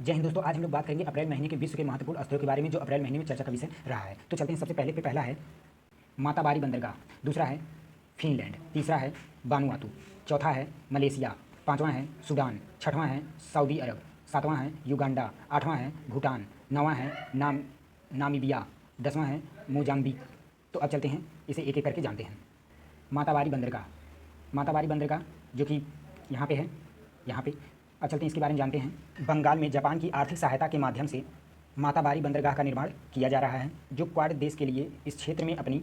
जय हिंद दोस्तों, आज हम लोग बात करेंगे अप्रैल महीने के विश्व के महत्वपूर्ण स्थलों के बारे में जो अप्रैल महीने में चर्चा का विषय रहा है। तो चलते हैं, सबसे पहले पे पहला है माताबारी बंदरगाह, दूसरा है फिनलैंड, तीसरा है वानुआतू, चौथा है मलेशिया, पाँचवां है सूडान, छठवां है सऊदी अरब, सातवां है युगांडा, आठवां है भूटान, नौवां है नामीबिया, 10वां है मोजाम्बिक। तो अब चलते हैं, इसे एक एक करके जानते हैं। माताबारी बंदरगाह जो कि यहाँ पे है, यहाँ पे। अब चलते हैं, इसके बारे में जानते हैं। बंगाल में जापान की आर्थिक सहायता के माध्यम से माताबारी बंदरगाह का निर्माण किया जा रहा है, जो क्वाड देश के लिए इस क्षेत्र में अपनी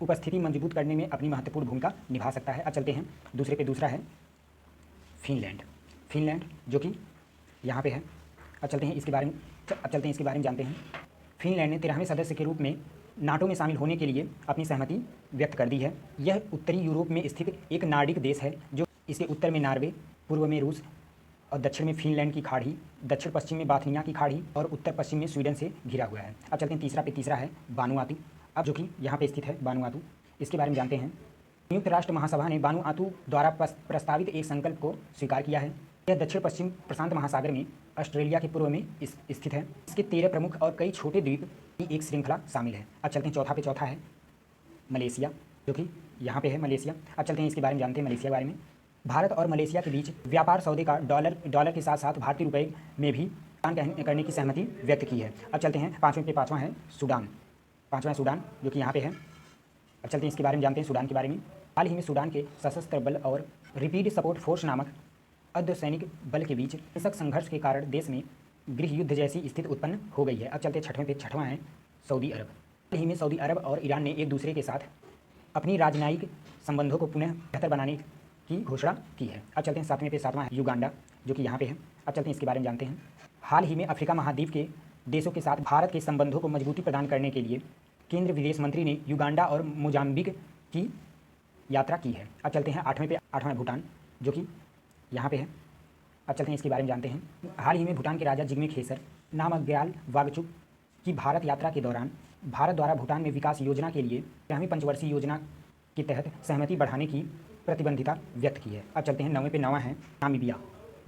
उपस्थिति मजबूत करने में अपनी महत्वपूर्ण भूमिका निभा सकता है। अब चलते हैं, दूसरा है फिनलैंड जो कि यहाँ पे है। अब चलते हैं, इसके बारे में जानते हैं। फिनलैंड ने 13वें सदस्य के रूप में नाटो में शामिल होने के लिए अपनी सहमति व्यक्त कर दी है। यह उत्तरी यूरोप में स्थित एक नार्डिक देश है, जो इसके उत्तर में नॉर्वे, पूर्व में रूस और दक्षिण में फिनलैंड की खाड़ी, दक्षिण पश्चिम में बाथनिया की खाड़ी और उत्तर पश्चिम में स्वीडन से घिरा हुआ है। अब चलते हैं, तीसरा है वानुआतू, अब जो कि यहाँ पे स्थित है वानुआतू। इसके बारे में जानते हैं। संयुक्त राष्ट्र महासभा ने वानुआतू द्वारा प्रस्तावित एक संकल्प को स्वीकार किया है। यह दक्षिण पश्चिम प्रशांत महासागर में ऑस्ट्रेलिया के पूर्व में स्थित है। इसके 13 प्रमुख और कई छोटे द्वीप की एक श्रृंखला शामिल है। अब चलते हैं, चौथा है मलेशिया, जो कि यहाँ पे है मलेशिया। अब चलते हैं, इसके बारे में जानते हैं, मलेशिया के बारे में। भारत और मलेशिया के बीच व्यापार सौदे का डॉलर के साथ साथ भारतीय रुपए में भी भुगतान करने की सहमति व्यक्त की है। अब चलते हैं, पाँचवां है सूडान, जो कि यहाँ पे है। अब चलते हैं, इसके बारे में जानते हैं, सूडान के बारे में। हाल ही में सूडान के सशस्त्र बल और रिपीड सपोर्ट फोर्स नामक अर्धसैनिक बल के बीच हिंसक संघर्ष के कारण देश में गृह युद्ध जैसी स्थिति उत्पन्न हो गई है। अब चलते हैं, छठवां है सऊदी अरब। हाल ही में सऊदी अरब और ईरान ने एक दूसरे के साथ अपनी राजनयिक संबंधों को पुनः बेहतर बनाने की घोषणा की है। अब चलते हैं, सातवां है युगांडा, जो कि यहाँ पे है। अब चलते हैं, इसके बारे में जानते हैं। हाल ही में अफ्रीका महाद्वीप के देशों के साथ भारत के संबंधों को मजबूती प्रदान करने के लिए केंद्रीय विदेश मंत्री ने युगांडा और मोजाम्बिक की यात्रा की है। अब चलते हैं, आठवां भूटान, जो कि यहाँ पे है। अब चलते हैं, इसके बारे में जानते हैं। हाल ही में भूटान के राजा जिग्मे खेसर नामग्याल वांगचुक की भारत यात्रा के दौरान भारत द्वारा भूटान में विकास योजना के लिए 13वीं पंचवर्षीय योजना के तहत सहमति बढ़ाने की प्रतिबद्धता व्यक्त की है। अब चलते हैं, नौवां है नामीबिया,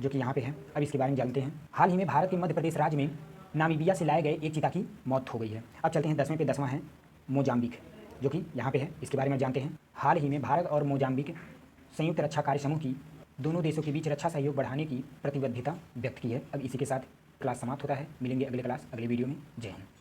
जो कि यहाँ पे है। अब इसके बारे में जानते हैं। हाल ही में भारत के मध्य प्रदेश राज्य में नामीबिया से लाए गए एक चीता की मौत हो गई है। अब चलते हैं, 10वां है मोजाम्बिक, जो कि यहाँ पे है। इसके बारे में जानते हैं। हाल ही में भारत और मोजाम्बिक संयुक्त रक्षा कार्य समूह की दोनों देशों के बीच रक्षा सहयोग बढ़ाने की प्रतिबद्धता व्यक्त की है। अब इसी के साथ क्लास समाप्त होता है। मिलेंगे अगले वीडियो में। जय हिंद।